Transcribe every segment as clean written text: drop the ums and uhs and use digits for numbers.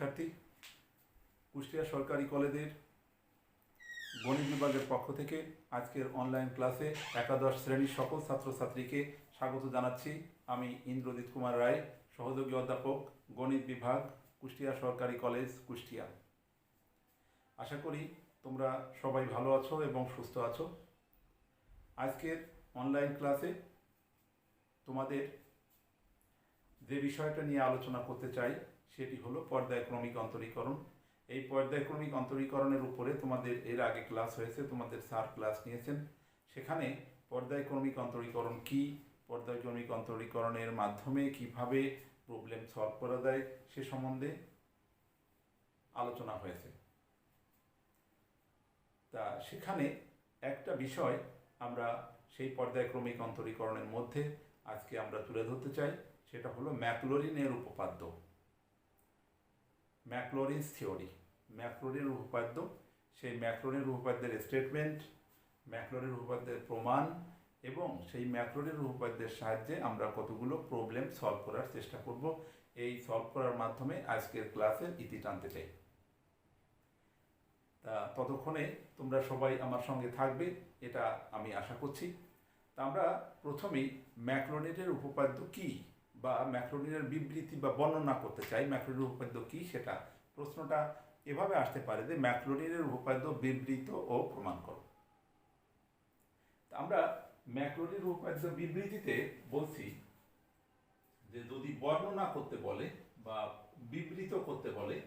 শিক্ষার্থী, কুষ্টিয়া সরকারি কলেজের গণিত বিভাগের পক্ষ থেকে আজকের অনলাইন ক্লাসে একাদশ শ্রেণীর সকল ছাত্রছাত্রীকে স্বাগত জানাচ্ছি। আমি ইন্দ্রজিৎ কুমার রায়, সহযোগী অধ্যাপক, গণিত বিভাগ, কুষ্টিয়া সরকারি কলেজ, কুষ্টিয়া। আশা করি তোমরা সবাই ভালো আছো এবং সুস্থ আছো। আজকের অনলাইন ক্লাসে তোমাদের যে বিষয়টা নিয়ে আলোচনা করতে চাই সেটি হলো পর্যায়ক্রমিক অন্তরীকরণ। এই পর্যায়ক্রমিক অন্তরীকরণের উপরে তোমাদের এর আগে ক্লাস হয়েছে, তোমাদের স্যার ক্লাস নিয়েছেন। সেখানে পর্যায়ক্রমিক অন্তরীকরণ কি, পর্যায়ক্রমিক অন্তরীকরণের মাধ্যমে কিভাবে প্রবলেম সলভ করা যায় সে সম্বন্ধে আলোচনা হয়েছে। তা সেখানে একটা বিষয় আমরা সেই পর্যায়ক্রমিক অন্তরীকরণের মধ্যে আজকে আমরা তুলে ধরতে চাই, সেটা হলো ম্যাকলরিনের উপপাদ্য, ম্যাকলরিনস থিওরি। ম্যাকলরিনের উপপাদ্য, সেই ম্যাকলরিনের উপপাদ্যের স্টেটমেন্ট, ম্যাকলরিনের উপপাদ্যের প্রমাণ এবং সেই ম্যাকলরিনের উপপাদ্যের সাহায্যে আমরা কতগুলো প্রবলেম সলভ করার চেষ্টা করব। এই সলভ করার মাধ্যমে আজকের ক্লাসের ইতি টানতে চাই। তা ততক্ষণে তোমরা সবাই আমার সঙ্গে থাকবে, এটা আমি আশা করছি। তা আমরা প্রথমেই ম্যাকলরিনের উপপাদ্য কি বা ম্যাকলরিনের বিবৃতি বা বর্ণনা করতে চাই। ম্যাকলরিনের উপপাদ্য কি, সেটা প্রশ্নটা এভাবে আসতে পারে যে ম্যাকলরিনের উপপাদ্য বিবৃত ও প্রমাণ করো। আমরা ম্যাকলরিনের উপপাদ্য বিবৃতিতে বলছি যে যদি বর্ণনা করতে বলে বা বিবৃত করতে বলে,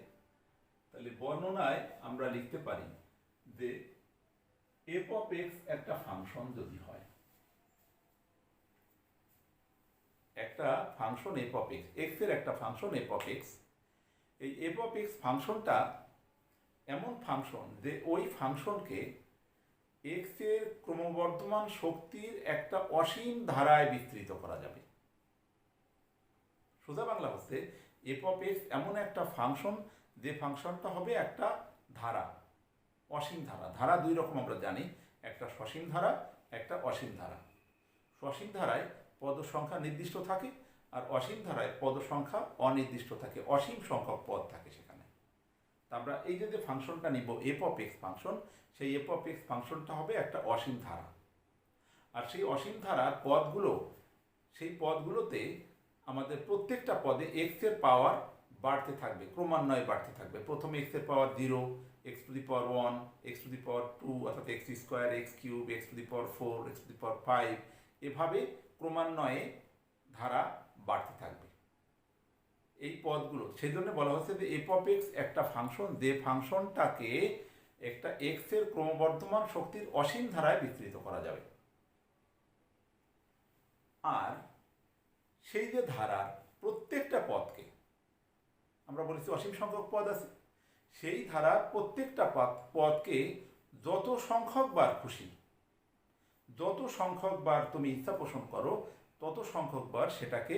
তাহলে বর্ণনায় আমরা লিখতে পারি যে এফ অফ এক্স একটা ফাংশন যদি হয়, একটা function F of x, x এর একটা ফাংশন এফ অফ এক্স, এই এফ অফ এক্স ফাংশনটা এমন ফাংশন যে ওই ফাংশনকে এক্স এর ক্রমবর্ধমান শক্তির একটা অসীম ধারায় বিস্তৃত করা যাবে। সোজা বাংলা হচ্ছে এফ অফ এক্স এমন একটা ফাংশন যে ফাংশনটা হবে একটা ধারা, অসীম ধারা। ধারা দুই রকম আমরা জানি, একটা সসীম ধারা, একটা অসীম ধারা। সসীম ধারায় পদ সংখ্যা নির্দিষ্ট থাকে আর অসীম ধারায় পদ সংখ্যা অনির্দিষ্ট থাকে, অসীম সংখ্যক পদ থাকে সেখানে। তা আমরা এই যে ফাংশনটা নিব এফ অফ এক্স ফাংশন, সেই এফ অফ এক্স ফাংশনটা হবে একটা অসীম ধারা। আর সেই অসীম ধারার পদগুলো, সেই পদগুলোতে আমাদের প্রত্যেকটা পদে এক্স এর পাওয়ার বাড়তে থাকবে, ক্রমান্বয়ে বাড়তে থাকবে। প্রথমে এক্স এর power 0, x to the power 1, x to the power 2, অর্থাৎ x square, x cube, x to the power 4, x to the power 5, এভাবে ক্রমান্বয়ে ধারা বাড়তে থাকবে এই পদগুলো। সেই জন্য বলা হচ্ছে যে এফ অফ এক্স একটা ফাংশন যে ফাংশনটাকে একটা এক্স এর ক্রমবর্ধমান শক্তির অসীম ধারায় বিস্তৃত করা যাবে। আর সেই যে ধারার প্রত্যেকটা পদকে আমরা বলেছি অসীম সংখ্যক পদ আছে, সেই ধারার প্রত্যেকটা পদকে যত সংখ্যক বার খুশি, যত সংখ্যক বার তুমি ইচ্ছা পোষণ করো, তত সংখ্যক বার সেটাকে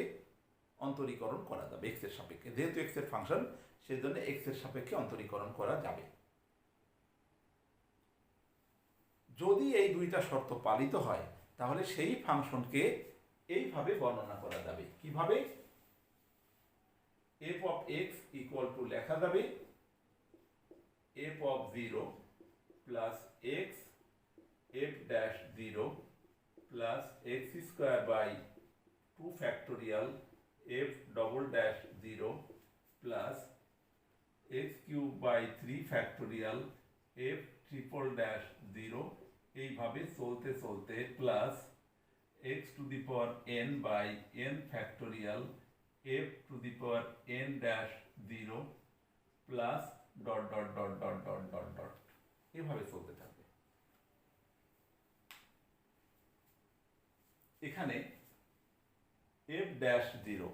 অন্তরীকরণ করা যাবে এক্স এর সাপেক্ষে। যেহেতু এক্স এর ফাংশন, সেই জন্য এক্স এর সাপেক্ষে অন্তরীকরণ করা যাবে। যদি এই দুইটা শর্ত পালিত হয়, তাহলে সেই ফাংশনকে এইভাবে বর্ণনা করা যাবে। কিভাবে? F of x equal to লেখা যাবে F of 0 plus x F dash 0 plus x square by 2 factorial F double dash 0 plus x cube by 3 factorial F triple dash 0, এইভাবে চলতে চলতে plus X to the power n by n factorial F to the power n dash 0 plus dot dot dot dot dot dot dot, এভাবে চলতে থাকবে। এখানে F dash 0,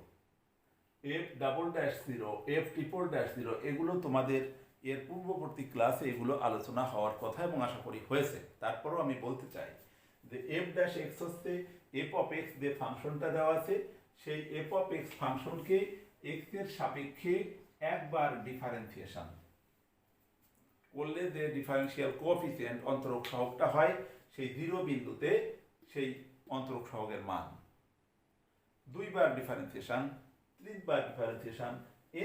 F double dash 0, F triple dash 0, এগুলো তোমাদের এর পূর্ববর্তী ক্লাসে এগুলো আলোচনা হওয়ার কথা এবং আশা করি হয়েছে। তারপরও আমি বলতে চাই যে এফ ড্যাশ এক্স হচ্ছে এফ অফ এক্স যে ফাংশনটা দেওয়া আছে, সেই এফ অফ এক্স ফাংশনকে এক্স এর সাপেক্ষে একবার ডিফারেন্সিয়েশন করলে যে ডিফারেন্সিয়াল কোএফিসিয়েন্ট অন্তরক সহগটা হয়, সেই 0 বিন্দুতে সেই অন্তরক সহগের মান, দুইবার ডিফারেন্সিয়েশন, 3 বার ডিফারেন্সিয়েশন,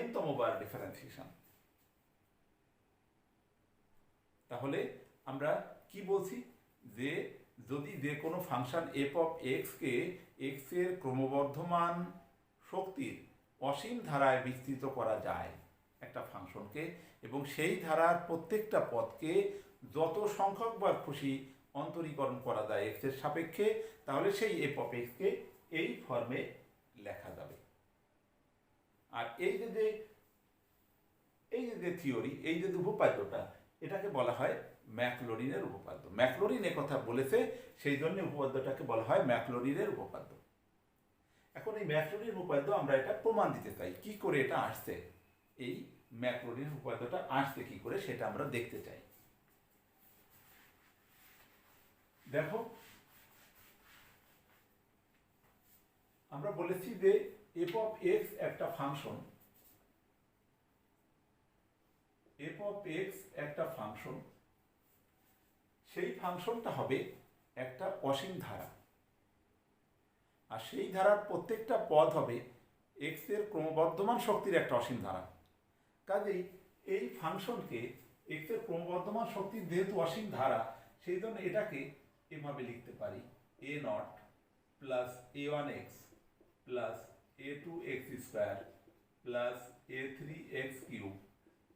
n তম বার ডিফারেন্সিয়েশন, তাহলে আমরা কি বলছি যে যদি যে কোনো ফাংশন এফ অফ এক্সকে এক্সের ক্রমবর্ধমান শক্তির অসীম ধারায় বিস্তৃত করা যায় একটা ফাংশনকে, এবং সেই ধারার প্রত্যেকটা পদকে যত সংখ্যকবার খুশি অন্তরীকরণ করা যায় এক্সের সাপেক্ষে, তাহলে সেই এফ অফ এক্সকে এই ফর্মে লেখা যাবে। আর এই যে থিওরি, এই যে উপপাদ্যটা, এটাকে বলা হয় ম্যাকলরিনের উপপাদ্য। ম্যাকলরিন কথা বলেছে, সেই জন্য উপপাদ্যটাকে বলা হয় ম্যাকলরিনের উপপাদ্য। এখন এই ম্যাকলরিন উপপাদ্য আমরা এটা প্রমাণ দিতে চাই, কি করে এটা আসছে, এই ম্যাকলরিন উপপাদ্যটা আসছে কি করে সেটা আমরা দেখতে চাই। দেখো, আমরা বলেছি যে এফ অফ এক্স একটা ফাংশন, এফ অফ এক্স একটা ফাংশন, সেই ফাংশনটা হবে একটা অসীম ধারা, আর সেই ধারার প্রত্যেকটা পদ হবে এক্স এর ক্রমবর্ধমান শক্তির একটা অসীম ধারা। কাজেই এই ফাংশনকে এক্স এর ক্রমবর্ধমান শক্তির যেহেতু অসীম ধারা, সেই জন্য এটাকে এভাবে লিখতে পারি a naught plus a one x plus a two x square plus a three x cube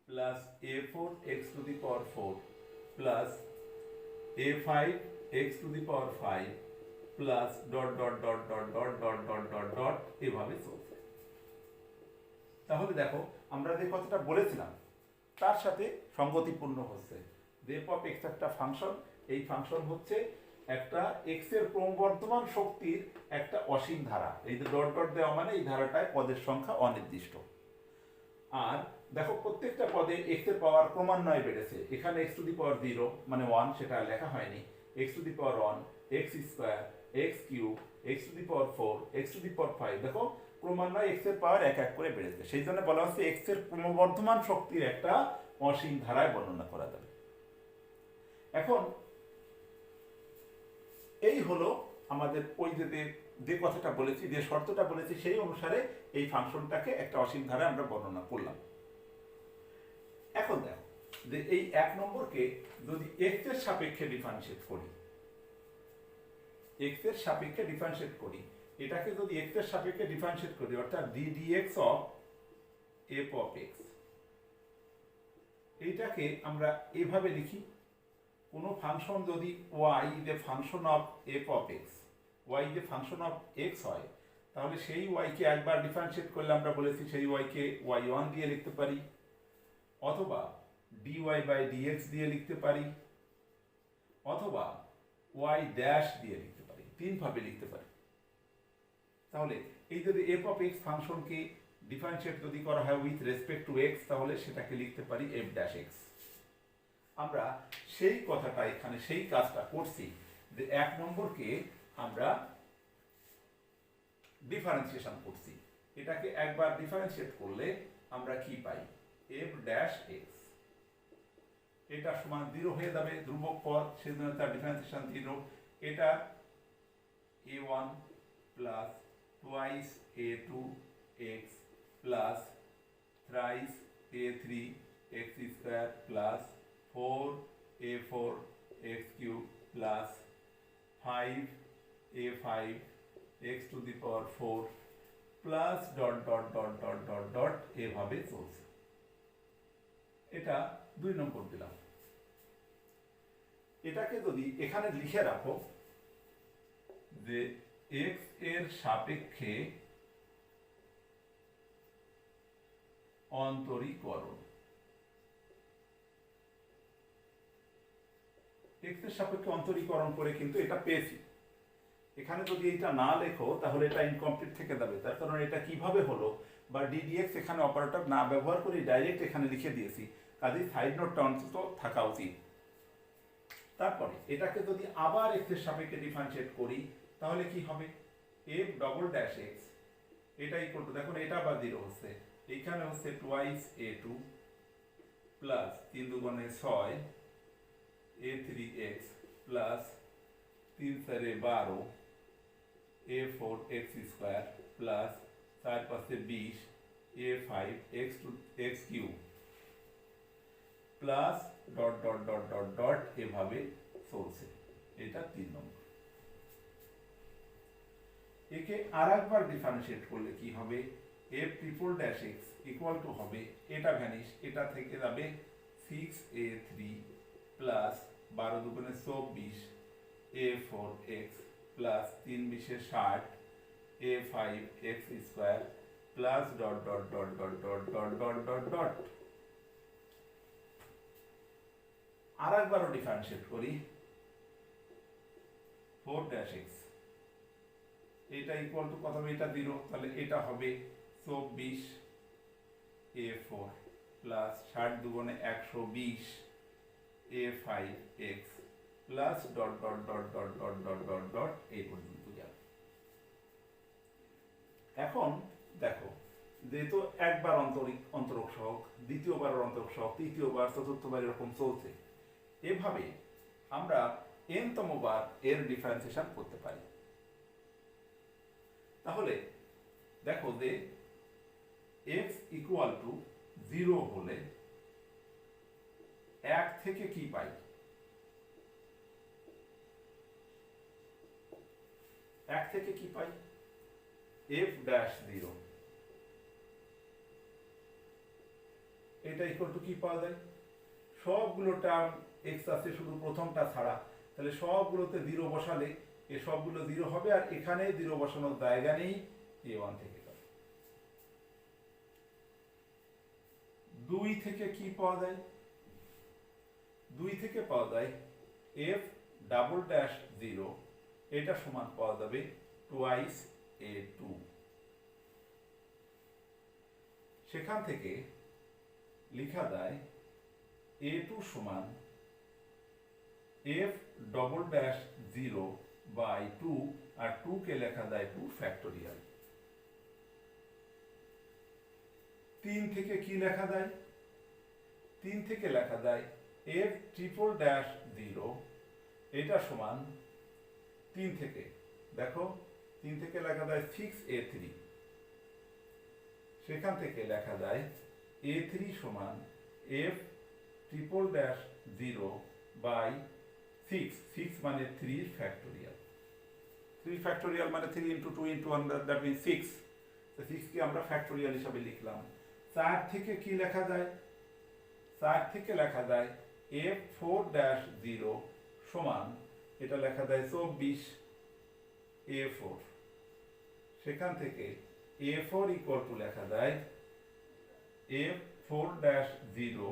plus a four x to the power four plus a five x to the power five plus dot dot dot dot dot dot dot dot dot এভাবে চলছে। তাহলে দেখো, আমরা যে কথাটা বলেছিলাম তার সাথে সঙ্গতিপূর্ণ হচ্ছে। এফ অফ এক্স একটা ফাংশন, এই ফাংশন হচ্ছে একটা এক্স এর ক্রমবর্ধমান শক্তির একটা অসীম ধারা। এই যে ডট ডট দেওয়া মানে এই ধারাটায় পদের সংখ্যা অনির্দিষ্ট। আর দেখো, প্রত্যেকটা পদে এক্স এর পাওয়ার ক্রমান্বয়ে বেড়েছে। এখানে এক্স টু দি পাওয়ার 0 মানে 1, সেটা লেখা হয়নি। X to the power 1, x square, x cube, x to the power 4, x to the power 5, দেখো ক্রমান্বয়ে এক্স এর পাওয়ার এক এক করে বেড়েছে। সেই জন্য বলা হচ্ছে এক্স এর ক্রমবর্ধমান শক্তির একটা অসীম ধারায় বর্ণনা করা যাবে। এখন এই হলো আমাদের ওই যে কথাটা বলেছি, যে শর্তটা বলেছি, সেই অনুসারে এই ফাংশনটাকে একটা অসীম ধারায় আমরা বর্ণনা করলাম। এখন দেখো যে এই এক নম্বরকে যদি এক্স এর সাপেক্ষে ডিফারেন্সিয়েট করি, এক্স এর সাপেক্ষে ডিফারেন্সিয়েট করি, এটাকে যদি এক্স এর সাপেক্ষে ডিফারেন্সিয়েট করি, অর্থাৎ D dx of F of X, এইটাকে আমরা এভাবে লিখি। কোনো ফাংশন যদি Y the function of F of X, Y the function of X হয়, তাহলে সেই ওয়াইকে একবার ডিফারেন্সিয়েট করলে আমরা বলেছি সেই ওয়াইকে ওয়াই ওয়ান দিয়ে লিখতে পারি, অথবা ডিওয়াই বাই ডিএক্স দিয়ে লিখতে পারি, অথবা ওয়াই ড্যাশ দিয়ে লিখতে পারি। তিনভাবে লিখতে পারি। তাহলে এই যদি এফ অফ এক্স ফাংশনকে ডিফারেন্সিয়েট যদি করা হয় উইথ রেসপেক্ট টু এক্স, তাহলে সেটাকে লিখতে পারি এফ ড্যাশ এক্স। আমরা সেই কথাটা এখানে সেই কাজটা করছি যে এক নম্বরকে আমরা ডিফারেন্সিয়েশন করছি। এটাকে একবার ডিফারেন্সিয়েট করলে আমরা কি পাই, এফ ড্যাশ এক্স। এটা সমান 0 হয়ে যাবে, ধ্রুবক পদ, সেজন্য তার ডিফারেন্সিয়েশন 0। এটা a1 plus twice a2 x plus thrice a3 x square plus 4a4 x cube plus 5a5 x to the power 4 plus dot dot dot dot dot dot এভাবে চলছে। এটা 2 নম্বর দিলাম। এটাকে যদি এখানে লিখে রাখো যে x এর সাপেক্ষে অন্তরীকরণ, x এর সাপেক্ষে অন্তরীকরণ করে কিন্তু এটা পেয়েছি। এখানে যদি এটা না লেখো তাহলে এটা ইনকমপ্লিট থেকে যাবে। তার কারণ এটা কিভাবে হলো, বা ডিডিএক্স এখানে অপারেটর না ব্যবহার করে ডাইরেক্ট এখানে লিখে দিয়েছি, কাজেই সাইড নোটটা অন্তত থাকা উচিত। তারপরে এটাকে যদি আবার x এর সাপেক্ষে ডিফারেন্সিয়েট করি তাহলে কি হবে, f ডবল ড্যাশ x, এটা ইকুয়াল টু, দেখুন এটা আবার 0 হচ্ছে, এখানে হচ্ছে টুয়াইস a2 প্লাস 3 দুগুণে 6 a3x plus 3 4 12 a4 x square plus 4 5 20 a5 x cube plus dot dot dot dot dot এভাবে চলছে। এটা 3 নম্বর। একে আরেকবার ডিফারেন্সিয়েট করলে কি হবে, f triple dash x equal to হবে, এটা ভ্যানিশ, এটা থেকে যাবে 6a3 প্লাস 12 দুগুণে 24 a4x প্লাস 3 বিশে 60 a5x square plus dot dot dot dot dot dot dot dot dot. আর একবারও ডিফারেন্সিয়েট করি, 4 ড্যাশ এক্স, এটা ইকুয়াল টু কত হবে, এটা 0, তাহলে এটা হবে 24 a4 প্লাস 60 দুগুণে 120 a5x plus dot dot dot dot dot dot dot dot এই পর্যন্ত গেল। এখন দেখো, যেহেতু একবার অন্তরক সহগ, দ্বিতীয়বার অন্তরক সহগ, তৃতীয়বার, চতুর্থবার এরকম চলছে, এভাবে আমরা n-তম বার এর ডিফারেন্সিয়েশন করতে পারি। তাহলে দেখো যে x ইকুয়াল টু 0 হলে 1 থেকে কি পাই, 1 থেকে কি পাই, f ড্যাশ 0, এটা ইকুয়াল টু কি পাওয়া যায়, সবগুলো টার্ম x আছে শুধু প্রথমটা ছাড়া, তাহলে সবগুলোতে 0 বসালে এ সবগুলো 0 হবে, আর এখানে 0 বসানোর জায়গা নেই, a1 থেকে যাবে। 2 থেকে কি পাওয়া যায়, 2 থেকে পাওয়া যায় f ডাবল ড্যাশ 0, এটা সমান পাওয়া যাবে টুয়াইস a2। সেখান থেকে লেখা যায় a2 সমান f ডবল ড্যাশ 0 বাই 2, আর 2 কে লেখা যায় 2 ফ্যাক্টোরিয়াল। 3 থেকে কি লেখা যায়, 3 থেকে লেখা যায় f ট্রিপল ড্যাশ 0, এটা সমান 3 থেকে, দেখো 3 থেকে লেখা যায় 6a3, সেখান থেকে লেখা যায় a3 সমান f ট্রিপল ড্যাশ 0 বাই 6, 6 মানে 3 ফ্যাক্টোরিয়াল, 3 ফ্যাক্টোরিয়াল মানে 3 ইন্টু 2 ইন্টু 1, দ্যাট মিন 6, তো 6 কে আমরা ফ্যাক্টোরিয়াল হিসাবে লিখলাম। 4 থেকে কি লেখা যায়, 4 থেকে লেখা যায় f 4 ড্যাশ 0 সমান, এটা লেখা যায় 24 a4, সেখান থেকে a4 ইকুয়াল টু লেখা যায় f 4 ড্যাশ 0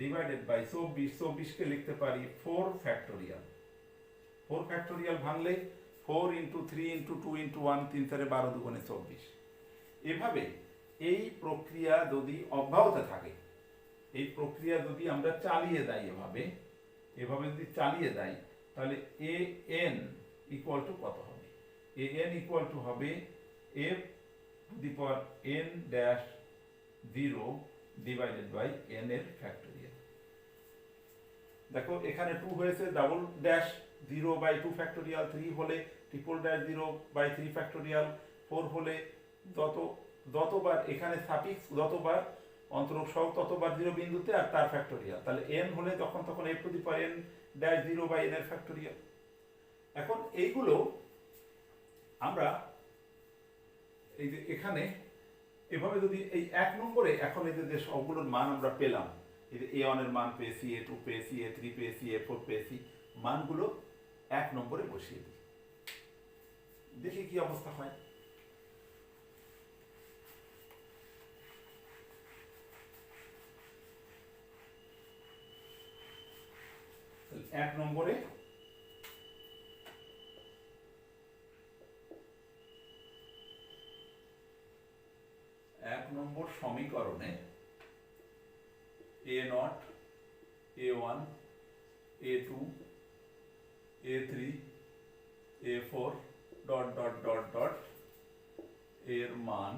ডিভাইডেড বাই 24, 24 কে লিখতে পারি 4 ফ্যাক্টোরিয়াল, 4 ফ্যাক্টোরিয়াল ভাঙলে 4 ইন্টু 3 ইন্টু 2 ইন্টু 1, 3 4 12 দুগুণে 24। এভাবে এই প্রক্রিয়া যদি অব্যাহত থাকে, এই প্রক্রিয়া যদি আমরা চালিয়ে যাই, এভাবে যদি চালিয়ে যাই, তাহলে an ইকুয়াল টু কত হবে, an ইকুয়াল টু হবে f to the power n dash 0 divided by n এর ফ্যাক্টোরিয়াল। দেখো এখানে 2 হয়েছে, ডাবল ড্যাশ 0 বাই 2 ফ্যাক্টোরিয়াল, 3 হলে ট্রিপল ড্যাশ 0 বাই 3 ফ্যাক্টোরিয়াল, 4 হলে যতবার এখানে সাফিক্স, যতবার অন্তরক সহগ ততবার 0 বিন্দুতে, আর তার ফ্যাক্টোরিয়াল, তাহলে n হলে তখন f to the power n dash 0 by n এর ফ্যাক্টোরিয়াল। এখন এইগুলো আমরা এই যে এখানে এভাবে যদি এই 1 নম্বরে, এখন এই যে সবগুলোর মান আমরা পেলাম, এই যে a1 এর মান পেয়েছি, a2 পেয়েছি, a3 পেয়েছি, a4 পেয়েছি, মানগুলো 1 নম্বরে বসিয়ে দিই, দেখি কি অবস্থা হয়। এক নম্বরে সমীকরণে a0, a1, a2, a3, a4 dot dot dot dot এর মান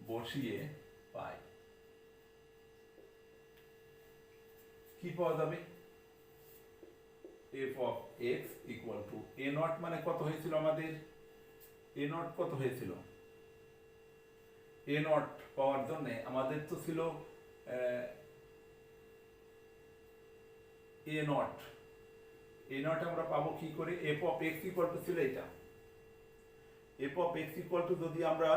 বসিয়ে পাই, কি পাওয়া যাবে, f of x equal to a0 মানে কত হয়েছিল আমাদের, a0 কত হয়েছিল, এ নট পাওয়ার জন্য আমাদের তো ছিল এ নট আমরা পাবো কি করে, F of x equal two ছিল এটা, F of x equal two যদি আমরা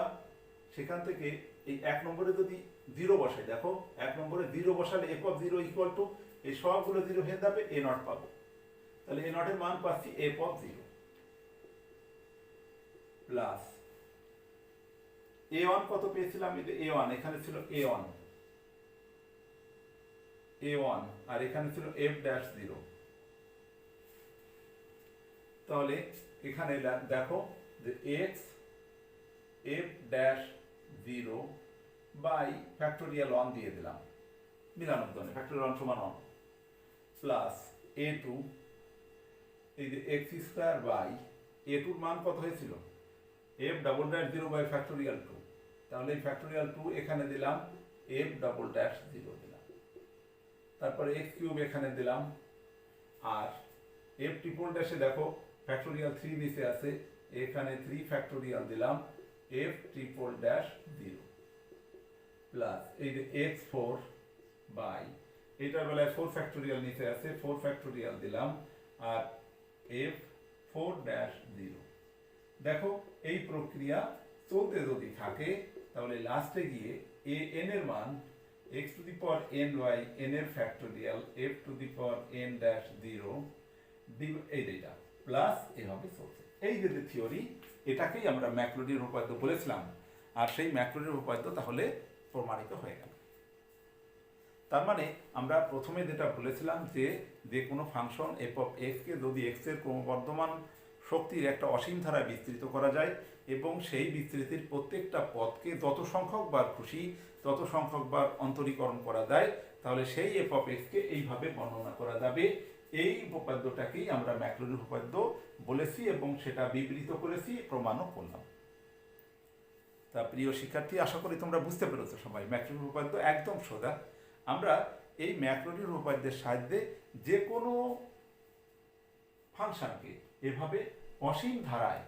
সেখান থেকে এই 1 নম্বরে যদি 0 বসাই, দেখো 1 নম্বরে 0 বসালে এফ অফ 0 ইকুয়াল টু এই সবগুলো 0 হয়ে যাবে, এ নট পাবো। তাহলে এ নটের মান পাচ্ছি এফ অফ 0 প্লাস a1 কত পেয়েছিলাম, a1 এখানে ছিল a1 আর এখানে ছিল f ড্যাশ 0। তাহলে এখানে দেখো যে x f dash 0 by factorial 1 দিয়ে দিলাম, মিলানোর জন্য ফ্যাক্টোরিয়াল 1 সমান 1 প্লাস a2 এই যে x স্কয়ার বাই a2 এর মান কত হয়েছিল, f double dash 0 by factorial 2। তাহলে এই ফ্যাক্টোরিয়াল 2 এখানে দিলাম, f ডাবল ড্যাশ 0 দিলাম, তারপরে x কিউব এখানে দিলাম, আর f ট্রিপল ড্যাশে দেখো ফ্যাক্টোরিয়াল 3 নিচে আছে, এখানে 3 ফ্যাক্টোরিয়াল দিলাম, f ট্রিপল ড্যাশ 0 প্লাস এই যে x4 বাই এটার বেলায় 4 ফ্যাক্টোরিয়াল নিচে আছে, 4 ফ্যাক্টোরিয়াল দিলাম, আর f 4 ড্যাশ 0। দেখো এই প্রক্রিয়া চলতে যদি থাকে তাহলে লাস্টে গিয়ে a n এর মান x to the power n by n এর factorial f to the power n dash 0 এই যেটা প্লাস এভাবে চলছে। এই যে থিওরি, এটাকেই আমরা ম্যাক্রোডির উপপাদ্য বলেছিলাম, আর সেই ম্যাক্রোডির উপপাদ্য তাহলে প্রমাণিত হয়ে গেল। তার মানে আমরা প্রথমে যেটা বলেছিলাম যে কোনো ফাংশন এফ অফ এক্স কে যদি এক্স এর ক্রমবর্ধমান শক্তির একটা অসীম ধারায় বিস্তৃত করা যায় এবং সেই বিস্তৃতির প্রত্যেকটা পদকে যত সংখ্যক বার খুশি তত সংখ্যক বার অন্তরীকরণ করা যায়, তাহলে সেই এফ অফ এক্স কে এইভাবে বর্ণনা করা যাবে। এই উপপাদ্যটাকেই আমরা ম্যাক্রোডির উপপাদ্য বলেছি এবং সেটা বিবৃত করেছি, প্রমাণও করলাম। তা প্রিয় শিক্ষার্থী, আশা করি তোমরা বুঝতে পেরেছো সবাই, ম্যাক্রোডির উপপাদ্য একদম সোজা। আমরা এই ম্যাক্রোডির উপপাদ্যের সাহায্যে যে কোনো ফাংশনকে এভাবে অসীম ধারায়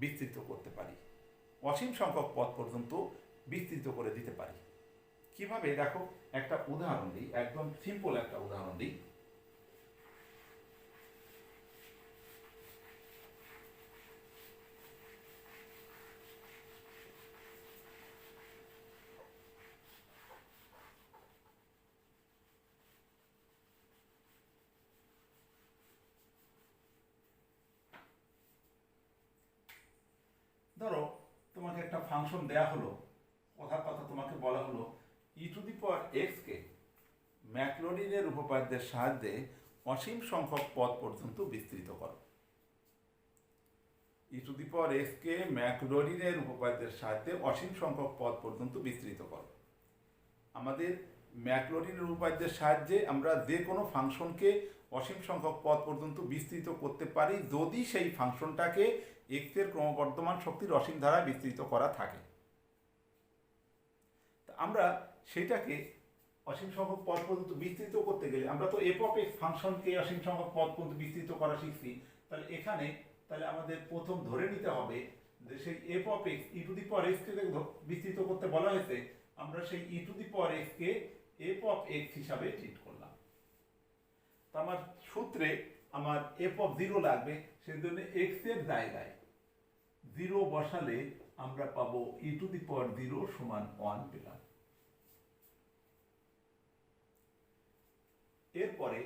বিস্তৃত করতে পারি, অসীম সংখ্যক পদ পর্যন্ত বিস্তৃত করে দিতে পারি। কিভাবে দেখো, একটা উদাহরণ দিই, একদম সিম্পল একটা উদাহরণ দিই। ধরো তোমাকে একটা ফাংশন দেয়া হলো, কথার কথা তোমাকে বলা হলো ই টু দি পাওয়ার এক্স কে ম্যাক্রোডিনের উপপাদ্যের সাহায্যে অসীম সংখ্যক পদ পর্যন্ত বিস্তৃত করো। ই টু দি পাওয়ার এক্স কে ম্যাক্রোডিনের উপপাদ্যের সাহায্যে অসীম সংখ্যক পদ পর্যন্ত বিস্তৃত করো। আমাদের ম্যাক্রোডিনের উপপাদ্যের সাহায্যে আমরা যে কোনো ফাংশনকে অসীম সংখ্যক পদ পর্যন্ত বিস্তৃত করতে পারি যদি সেই ফাংশনটাকে এক্স এর ক্রমবর্ধমান শক্তির অসীম ধারায় বিস্তৃত করা থাকে। আমরা সেটাকে অসীম সংখ্যক পদ পর্যন্ত বিস্তৃত করতে গেলে আমরা তো এফ অফ এক্স ফাংশনকে অসীম সংখ্যক পদ পর্যন্ত বিস্তৃত করা শিখছি। তাহলে আমাদের প্রথম ধরে নিতে হবে যে সেই f of x e to the power x কে বিস্তৃত করতে বলা হয়েছে, আমরা সেই e to the power x কে এফ অফ এক্স হিসাবে ট্রিট করলাম। তো আমার সূত্রে আমার এফ অফ 0 লাগবে, সেই জন্য এক্স এর জায়গায় 0 বসালে আমরা পাবো ই টু দি পাওয়ার 0 সমান 1 পেলাম। এরপরে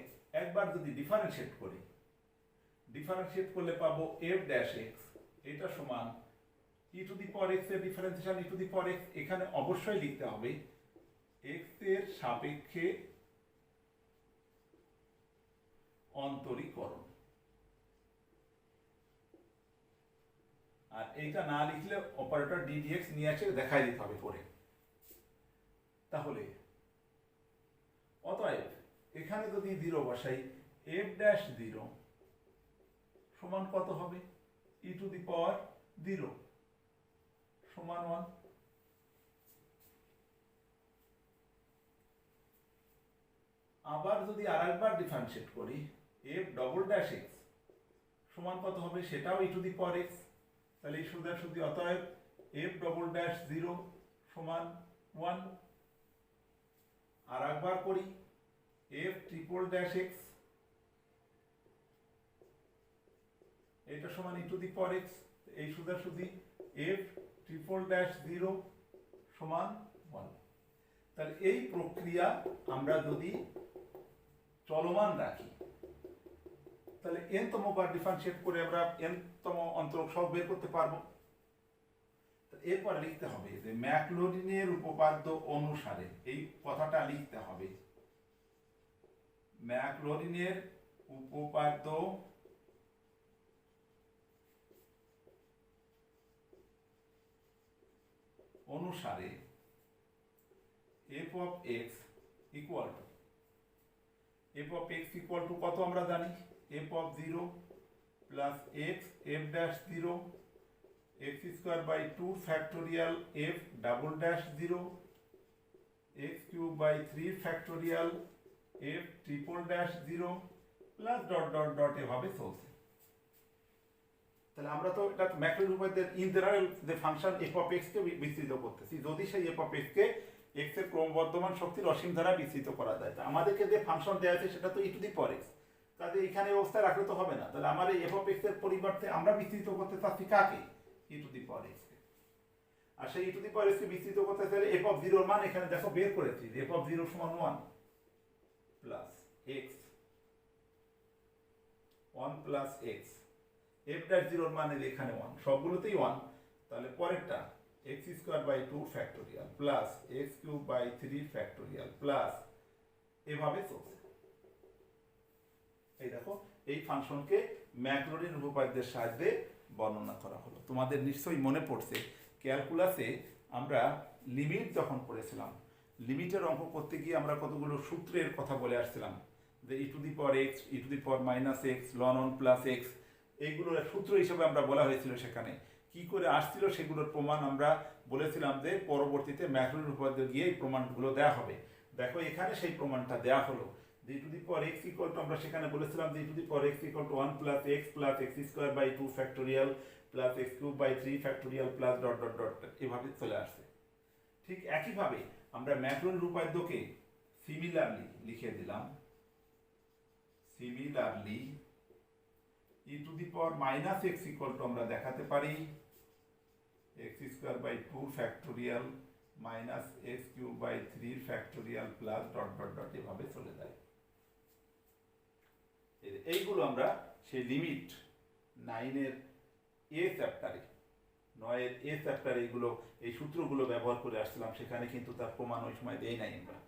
একবার যদি ডিফারেন্সিয়েট করি, ডিফারেন্সিয়েট করলে পাবো এফ ড্যাশ এক্স, এটা সমান ই টু দি পাওয়ার এক্স এর differentiation E to the power x, এখানে অবশ্যই লিখতে হবে এক্স এর সাপেক্ষে অন্তরীকরণ, আর এইটা না লিখলে অপারেটর ডিডিএক্স নিয়ে আসে দেখাই দিতে হবে করে। তাহলে অতএব এখানে যদি 0 বসাই, এফ ড্যাশ 0 সমান কত হবে, ই টু দি পাওয়ার 0 সমান 1। আবার যদি আরেকবার ডিফারেন্সিয়েট করি, এফ ডবল ড্যাশ এক্স সমান কত হবে, সেটাও ই টু দি পাওয়ার এক্স। তাহলে এই সোজাসুজি অতএব এফ ডবল ড্যাশ 0 সমান 1। আর একবার করি f ট্রিপল ড্যাশ এক্স, এটা সমান ই টু দি পাওয়ার এক্স, এই সোজাসুজি f ট্রিপল ড্যাশ 0 সমান 1। তাহলে এই প্রক্রিয়া আমরা যদি চলমান রাখি তাহলে n তম বার ডিফারেন্সিয়েট করে আমরা n তম অন্তরক সব বের করতে পারবো। এরপর লিখতে হবে যে ম্যাকলরিনের উপপাদ্য অনুসারে, এই কথাটা লিখতে হবে, ম্যাকলরিনের উপপাদ্য অনুসারে f of x equal to, f of x equal to কত আমরা জানি, f of 0 plus x f dash 0 x square by 2 factorial f double dash 0 x cube by 3 factorial f triple dash 0 plus dot dot dot এভাবে চলছে। তাহলে আমরা তো এটা Maclaurin উপপাদ্যের ইন্টারনাল যে ফাংশন f of x কে বিস্তৃত করতেছি, যদি সেই f of x K x এর ক্রমবর্ধমান শক্তির অসীম দ্বারা বিস্তৃত করা যায়, তা আমাদেরকে যে ফাংশন দেওয়া আছে সেটা তো e two the power x, কাজে এখানে অবস্থায় রাখলে তো হবে না। তাহলে আমার এই f of x এর পরিবর্তে আমরা বিস্তৃত করতে চাচ্ছি কাকে, e two the power x কে। আর সেই e two the power x কে বিস্তৃত করতে চাইলে f of 0 এর মান এখানে দেখো বের করেছি, f of 0 সমান 1 plus x 1 plus x f dash 0 এর মান এখানে 1, সবগুলোতেই 1। তাহলে পরেরটা x square by 2 factorial plus x cube by 3 factorial plus এভাবে চলছে। এই দেখো এই ফাংশনকে ম্যাকলরিন উপপাদ্যের সাহায্যে বর্ণনা করা হলো। তোমাদের নিশ্চয়ই মনে পড়ছে ক্যালকুলাসে আমরা লিমিট যখন পড়েছিলাম, লিমিটের অঙ্ক করতে গিয়ে আমরা কতগুলো সূত্রের কথা বলে আসছিলাম, যে e to the power x, e to the power minus x, ln one plus x, এইগুলোর সূত্র হিসেবে আমরা বলা হয়েছিল। সেখানে কি করে আসছিল সেগুলোর প্রমাণ আমরা বলেছিলাম যে পরবর্তীতে ম্যাকলরিন উপপাদ্য গিয়ে এই প্রমাণগুলো দেওয়া হবে। দেখো এখানে সেই প্রমাণটা দেওয়া হলো, যে e to the power x equal to, আমরা সেখানে বলেছিলাম যে e to the power x equal to 1 plus x square by 2 factorial plus x cube by 3 factorial plus dot dot dot এভাবে চলে আসছে। ঠিক একইভাবে আমরা ম্যাকলরিন উপপাদ্যকে সিমিলারলি লিখে দিলাম, similarly E to the power minus X equal to আমরা দেখাতে পারি X square by 2 factorial minus X cube by 3 factorial plus dot dot dot এভাবে চলে যায়। এইগুলো আমরা সেই লিমিট 9-এর এ চ্যাপ্টারে, 9-এর এ চ্যাপ্টারে এইগুলো এই সূত্রগুলো ব্যবহার করে আসছিলাম। সেখানে কিন্তু তার প্রমাণ ওই সময় দেই নাই, আমরা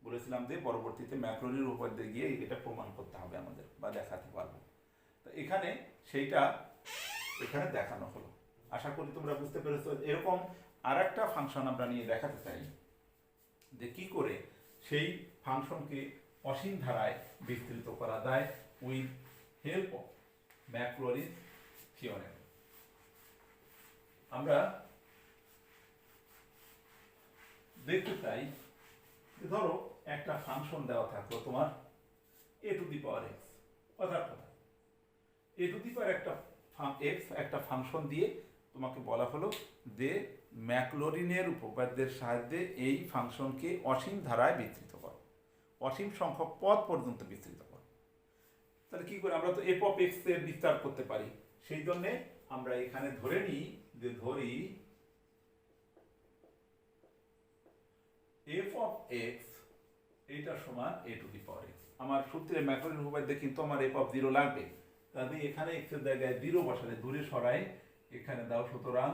বলেছিলাম যে পরবর্তীতে ম্যাকলরিন উপপাদ্যে গিয়ে এটা প্রমাণ করতে হবে আমাদের, বা দেখাতে পারবো। তো এখানে সেইটা এখানে দেখানো হলো। আশা করি তোমরা বুঝতে পেরেছো। এরকম আর একটা ফাংশন আমরা নিয়ে দেখাতে চাই যে কি করে সেই ফাংশনকে অসীম ধারায় বিস্তৃত করা যায় with help of Maclaurin theorem. আমরা দেখতে চাই যে ধরো একটা ফাংশন দেওয়া থাকলো তোমার এ টু দি পাওয়ার এক্স, অর্থাৎ এ টু দি পাওয়ার একটা ফাংশন দিয়ে তোমাকে বলা হলো যে ম্যাকলরিনের উপপাদ্যের সাহায্যে এই ফাংশনকে অসীম ধারায় বিস্তৃত করো, অসীম সংখ্যক পদ পর্যন্ত বিস্তৃত করো। তাহলে কি করে আমরা তো এফ অফ এক্স এর বিস্তার করতে পারি, সেই জন্য আমরা এখানে ধরে নিই যে ধরি এফ অফ এক্স এইটা সমান এ টু দি পাওয়ার এক্স। আমার সূত্রে ম্যাকলরিন উপপাদ্যে কিন্তু আমার এফ অফ 0 লাগবে, তাহলে এখানে এক্স এর জায়গায় 0 বসালে দূরে সরাই এখানে দাও, সুতরাং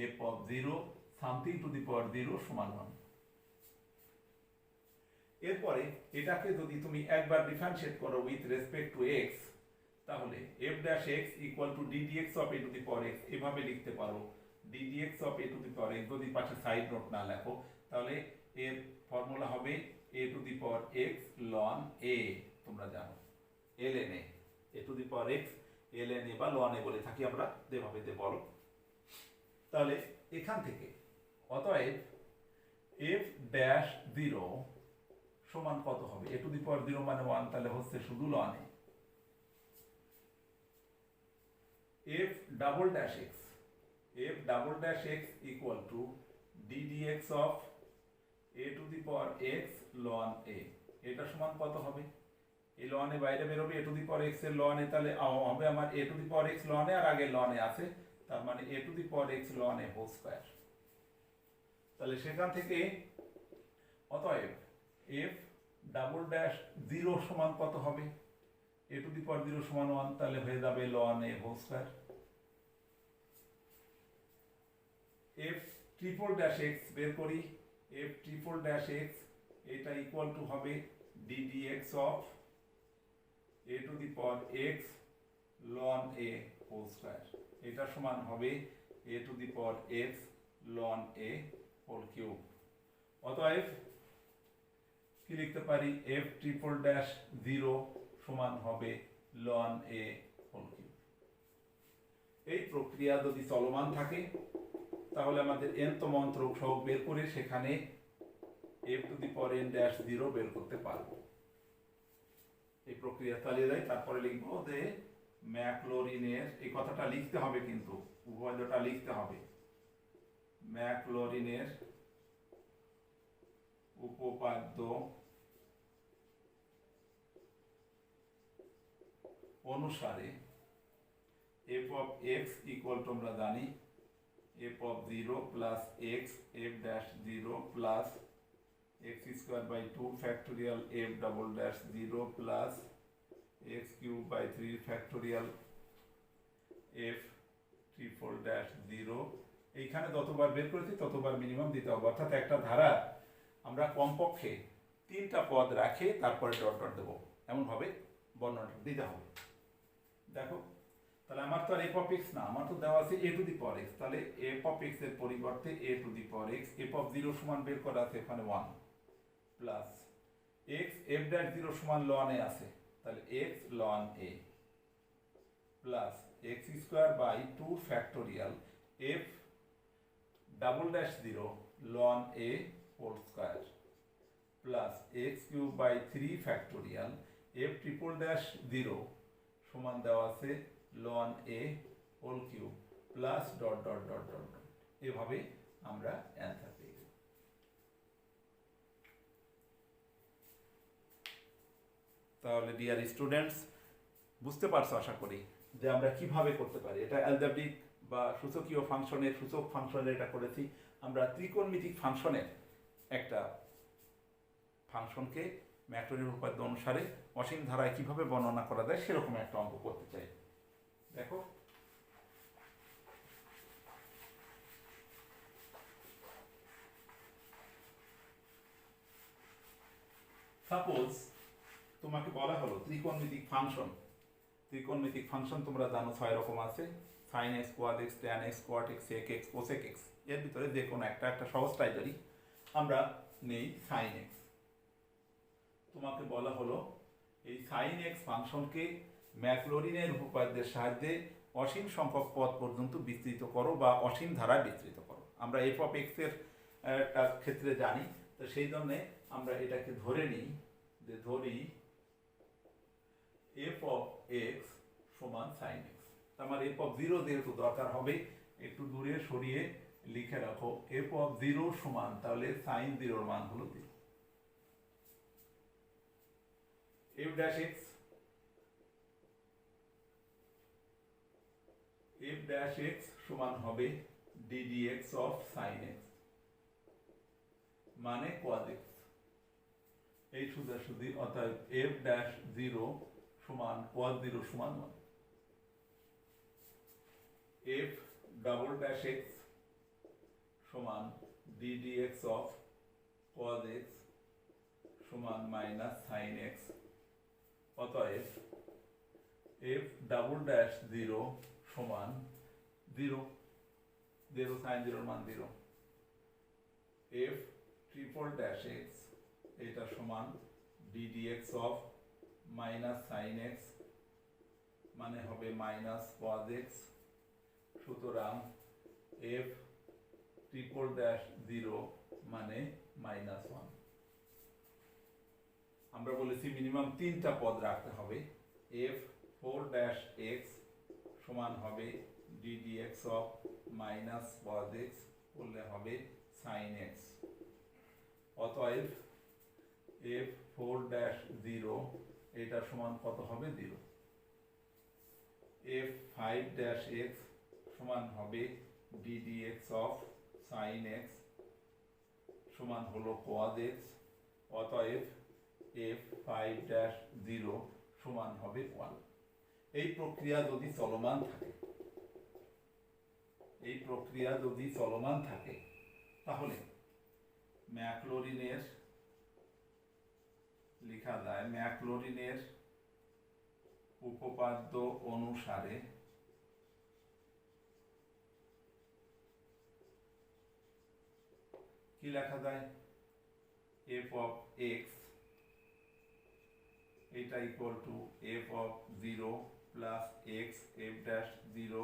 f of 0 something to the power 0 সমান 1। এরপরে এটাকে যদি তুমি একবার ডিফারেন্সিয়েট করো উইথ রেসপেক্ট টু এক্স, তাহলে F dash x equal to D dx of A to the power X এভাবে লিখতে পারো। D dx of A to the power X যদি পাশে সাইড নোট না লেখো, তাহলে এর ফর্মুলা হবে a to the power x ln a, তোমরা জানো ln a, a to the power x ln a বা লন এ বলে থাকি আমরা, যেভাবে দে বলো। তাহলে এখান থেকে অতএব এফ ড্যাশ 0 সমান কত হবে, এ টু দি পাওয়ার 0 মানে 1, তাহলে হচ্ছে শুধু ln a. F double dash x, f double dash x equal to D dx of A to the power x ln a, এটা সমান কত হবে? এই লন এ বাইরে বেরোবে, a to the power x এর লন এ, তাহলে হবে আমার a to the power x ln a, আর আগে লন এ আছে, তার মানে a to the power x ln a whole square. তাহলে সেখান থেকে অতএব এফ ডাবল ড্যাশ জিরো সমান কত হবে? A to the power zero সমান 1, তাহলে হয়ে যাবে ln a whole square. F triple dash x বের করি, এফ ট্রিপল ড্যাশ এক্স এটা ইকুয়াল টু হবে d dx of A to the power x ln a whole square, এটা সমান হবে a to the power x ln a whole cube. অতএব কি লিখতে পারি? এফ ট্রিপল ড্যাশ জিরো সমান হবে লন এ হোল কিউব। এই প্রক্রিয়া যদি চলমান থাকে তাহলে আমাদের nতম অন্তরক সহগ বের করে সেখানে F to the power N dash zero বের করতে পারবো। এই প্রক্রিয়া চালিয়ে যাই, তারপরে লিখবো যে ম্যাকলরিনের, এই কথাটা লিখতে হবে কিন্তু উভয়টা লিখতে হবে, ম্যাকলরিনের উপপাদ্য অনুসারে f of x equal to আমরা জানি f of zero plus x F dash zero plus x square by two factorial f double dash zero plus x cube by three factorial F triple dash zero. এইখানে যতবার বের করেছি ততবার minimum দিতে হবে, অর্থাৎ একটা ধারা আমরা কমপক্ষে 3টা পদ রাখে তারপরে ডট ডট দেবো, এমনভাবে বর্ণনাটা দিতে হবে। দেখো তাহলে আমার তো আর এফ অফ এক্স না, আমার তো দেওয়া আছে a to the power x, তাহলে এফ অফ এক্স এর পরিবর্তে a to the power x, f of zero সমান বের করা আছে এখানে 1 plus x F dash zero সমান লন এ আছে, তাহলে x ln a plus x square by two factorial f double dash zero ln a whole square plus x cube by three factorial F triple dash zero সমান দেওয়া আছে loan a whole cube plus dot dot dot dot dot, এভাবে আমরা answer পেয়ে যাব। তাহলে dear students বুঝতে পারছো আশা করি যে আমরা কিভাবে করতে পারি। এটা অ্যালজেব্রিক বা সূচকীয় ফাংশনের সূচক ফাংশনের এটা করেছি, আমরা ত্রিকোণমিতিক ফাংশনের একটা ফাংশনকে ম্যাকলরিনের উপপাদ্য অনুসারে অসীম ধারায় কিভাবে বর্ণনা করা যায় সেরকম একটা অঙ্ক করতে চাই। দেখো সাপোজ তোমাকে বলা হলো ত্রিকোণমিতিক ফাংশন, ত্রিকোণমিতিক ফাংশন তোমরা জানো 6 রকম আছে, sin x quad x tan x cot x sec x cosec x, এর ভিতরে যে কোনো একটা সহজ ট্রাই করি। আমরা নেই sin x, তোমাকে বলা হলো এই sin x ফাংশনকে ম্যাকলরিনের উপপাদ্যের সাহায্যে অসীম সংখ্যক পদ পর্যন্ত বিস্তৃত করো বা অসীম ধারায় বিস্তৃত করো। আমরা এফ অফ এক্স এর ক্ষেত্রে জানি, তো সেই জন্য আমরা এটাকে ধরে নিই যে ধরি এফ অফ এক্স সমান সাইন এক্স। আমার এফ অফ জিরো যেহেতু দরকার হবে একটু দূরে সরিয়ে লিখে রাখো, এফ অফ জিরো সমান তাহলে সাইন জিরোর মান হলো 0। F dash x, F dash x সমান হবে D D x of sine x মানে কোয়াড এক্স, এই সোজাসুজি, অর্থাৎ এফ ড্যাশ জিরো সমান কোয়াড জিরো সমান 1। এফ ডাবল ড্যাশ এক্স সমান D D x of quad x সমান মাইনাস সাইন এক্স। অতএব এফ ডাবল ড্যাশ জিরো সমান 0, 0 সাইন জিরোর মান 0। এফ ট্রিপল ড্যাশ এক্স এটা সমান D D x of minus sine x মানে হবে মাইনাস কজ এক্স। সুতরাং এফ ট্রিপল ড্যাশ জিরো মানে মাইনাস 1। আমরা বলেছি মিনিমাম 3টা পদ রাখতে হবে। এফ ফোর ড্যাশ এক্স সমান হবে D D x of minus cos x করলে হবে sin x। অতএব f4-0 এটার সমান কত হবে? 0। f5-x সমান হবে ddx of sin x সমান হলো cos x। অতএব f5-0 সমান হবে 1। এই প্রক্রিয়া যদি চলমান থাকে তাহলে ম্যাকলরিনের লেখা যায় ম্যাকলরিনের উপপাদ্য অনুসারে কি লেখা যায়? f of x এটা equal to f of 0 plus x f-0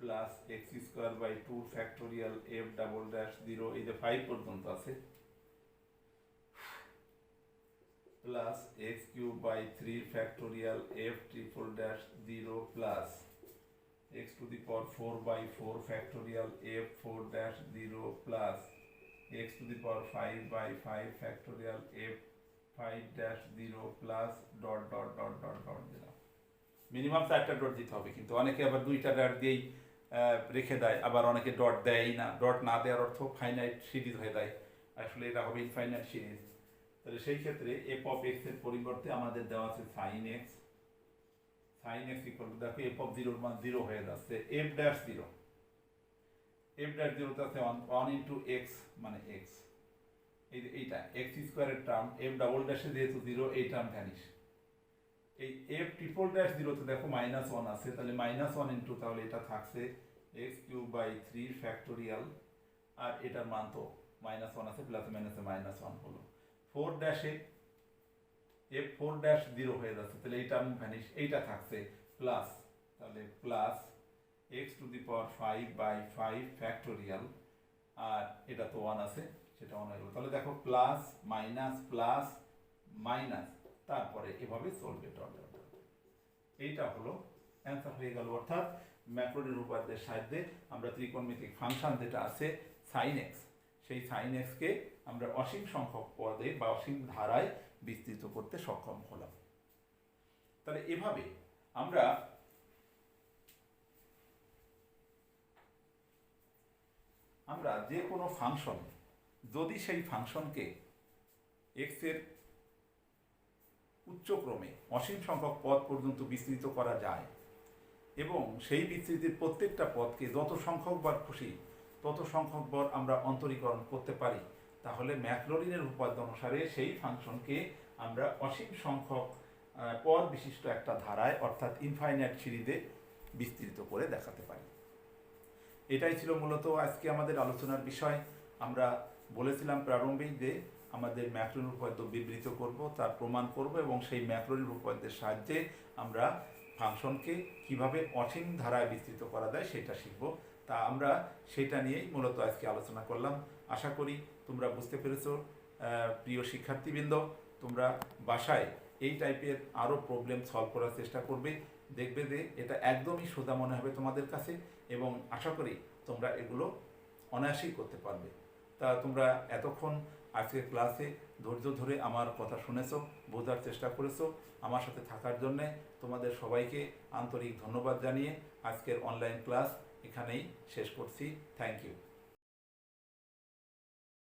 plus x square by 2 factorial f-0 এই যে 5 পর্যন্ত আছে plus x cube by 3 factorial f-0 plus x to the power 4 by 4 factorial f-4-0 plus x to the power 5 by 5 factorial f5-0 plus dot dot dot dot dot দিলাম। Minimum 4টা dot দিতে হবে, কিন্তু অনেকে আবার 2টা ডট দিয়েই রেখে দেয়, আবার অনেকে ডট দেয়ই না। ডট না দেওয়ার অর্থ ফাইনাইট সিরিজ হয়ে যায়, আসলে এটা হবে ইনফাইনাইট সিরিজ। তাহলে সেই ক্ষেত্রে f of x এর পরিবর্তে আমাদের দেওয়া আছে sin x। sin x equal to দেখো f of 0 মান 0 হয়ে যাচ্ছে f-0 f-0 তে আছে 1 into x মানে x, এইটা x স্কয়ারের টার্ম f-, যেহেতু 0 এই টার্ম ভ্যানিশ। এই f-0 তে দেখো -1 আছে, তাহলে -1 ইনটু তাহলে এটা থাকছে x কিউব বাই 3 ফ্যাক্টোরিয়াল, আর এটার মান তো -1 আছে, প্লাস মাইনাসে -1 হলো। 4-এ f4-0 হয়ে যাচ্ছে, তাহলে এই টার্ম ভ্যানিশ, এইটা থাকছে প্লাস, তাহলে plus x to the power 5 by 5 factorial, আর এটা তো 1 আছে, সেটা 1 হয়ে গেল। তাহলে দেখো প্লাস মাইনাস প্লাস মাইনাস, তারপরে এভাবে চলবে ডট ডট ডট। এইটা হলো অ্যান্সার হয়ে গেল। অর্থাৎ ম্যাক্রোনির উপপাদ্যের সাহায্যে আমরা ত্রিকোণমিতিক ফাংশন যেটা আছে sin x, সেই sin x কে আমরা অসীম সংখ্যক পদে বা অসীম ধারায় বিস্তৃত করতে সক্ষম হলাম। তাহলে এভাবে আমরা যে কোনো ফাংশন, যদি সেই ফাংশনকে x এর উচ্চক্রমে অসীম সংখ্যক পদ পর্যন্ত বিস্তৃত করা যায় এবং সেই বিস্তৃতির প্রত্যেকটা পদকে যত সংখ্যকবার খুশি তত সংখ্যকবার আমরা অন্তরীকরণ করতে পারি, তাহলে ম্যাক্লরিনের উপপাদ্য অনুসারে সেই ফাংশনকে আমরা অসীম সংখ্যক পদ বিশিষ্ট একটা ধারায় অর্থাৎ ইনফাইনাইট সিরিজে বিস্তৃত করে দেখাতে পারি। এটাই ছিল মূলত আজকে আমাদের আলোচনার বিষয়। আমরা বলেছিলাম প্রারম্ভিক যে আমাদের ম্যাক্লরিন উপপাদ্য বিবৃত করব, তার প্রমাণ করব এবং সেই ম্যাক্লরিন উপপাদ্যের সাহায্যে আমরা ফাংশনকে কিভাবে অসীম ধারায় বিস্তৃত করা যায় সেটা শিখব। তা আমরা সেটা নিয়েই মূলত আজকে আলোচনা করলাম। আশা করি তোমরা বুঝতে পেরেছো। প্রিয় শিক্ষার্থীবৃন্দ, তোমরা বাসায় এই টাইপের আরও প্রবলেম সলভ করার চেষ্টা করবে, দেখবে যে এটা একদমই সোজা মনে হবে তোমাদের কাছে এবং আশা করি তোমরা এগুলো অনায়াসেই করতে পারবে। তা তোমরা এতক্ষণ আজকের ক্লাসে ধৈর্য ধরে আমার কথা শুনেছো, বোঝার চেষ্টা করেছো, আমার সাথে থাকার জন্যে তোমাদের সবাইকে আন্তরিক ধন্যবাদ জানিয়ে আজকের অনলাইন ক্লাস এখানেই শেষ করছি। Thank you.